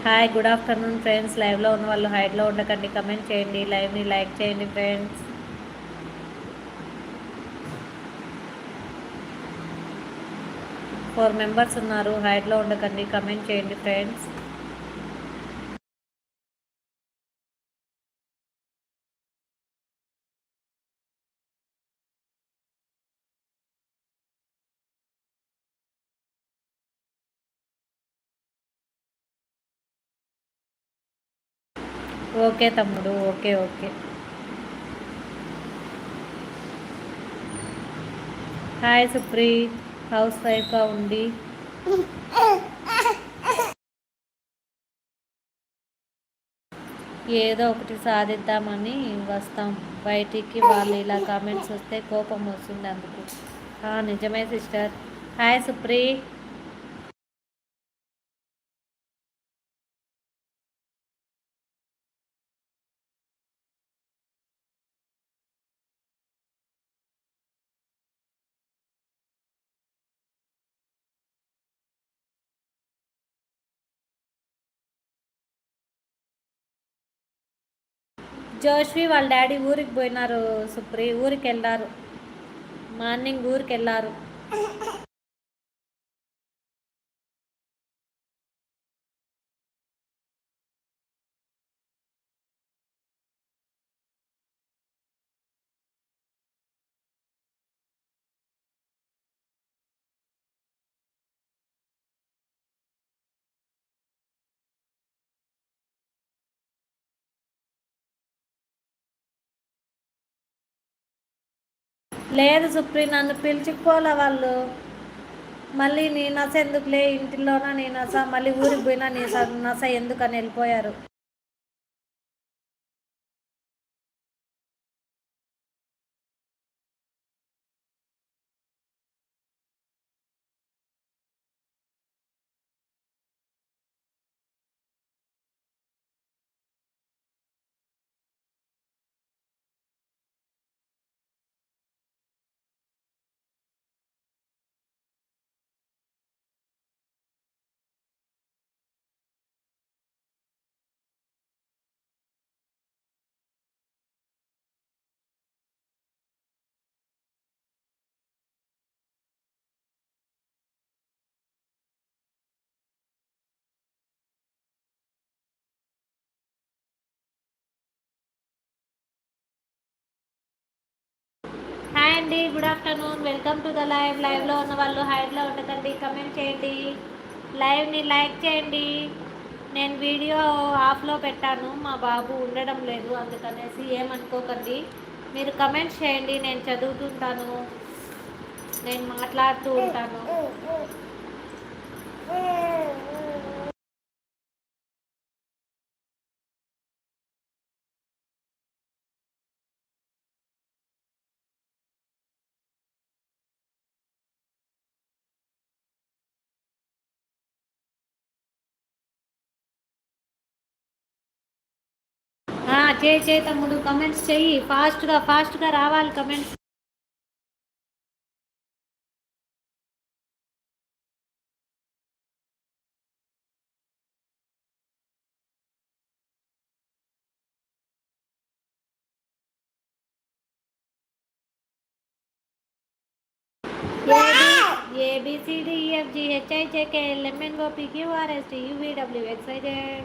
Hi good afternoon friends. లైవ్లో ఉన్న వాళ్ళు హైడ్లో ఉండకండి, కమెంట్ చేయండి, లైవ్ని లైక్ చేయండి ఫ్రెండ్స్. ఫోర్ మెంబర్స్ ఉన్నారు, హైడ్లో ఉండకండి, కమెంట్ చేయండి ఫ్రెండ్స్. ఓకే తమ్ముడు, okay okay. Hi Supri, house వైఫ్గా ఉండి ఏదో ఒకటి సాధిద్దామని వస్తాం బయటికి. వాళ్ళు ఇలా కామెంట్స్ వస్తే కోపం వస్తుంది అందుకు. నిజమే సిస్టర్. హాయ్ సుప్రీ. జోష్వి వాళ్ళ డాడీ ఊరికి పోయినారు సుప్రి, ఊరికి వెళ్ళారు, మార్నింగ్ ఊరికి వెళ్ళారు. లేదు సుప్రి, నన్ను పిలిచిపోలే వాళ్ళు. మళ్ళీ నీ నస ఎందుకులే, ఇంటిలోన నీ నస, మళ్ళీ ఊరికి పోయినా నీ నస ఎందుకని వెళ్ళిపోయారు. హాయ్ అండి, good afternoon, welcome to the live. లైవ్లో ఉన్న వాళ్ళు హైడ్లో ఉండకండి, కమెంట్ చేయండి, లైవ్ని లైక్ చేయండి. నేను వీడియో ఆఫ్లో పెట్టాను, మా బాబు ఉండడం లేదు, అందుకనేసి ఏమనుకోకండి. మీరు కమెంట్స్ చేయండి, నేను చదువుతుంటాను, నేను మాట్లాడుతూ ఉంటాను. చేయి తమ్ముడు, కమెంట్స్ చెయ్యి, ఫాస్ట్గా ఫాస్ట్గా రావాలి కమెంట్స్. ABCDEFGHIJKLMNOPQRSTUVWXYZ.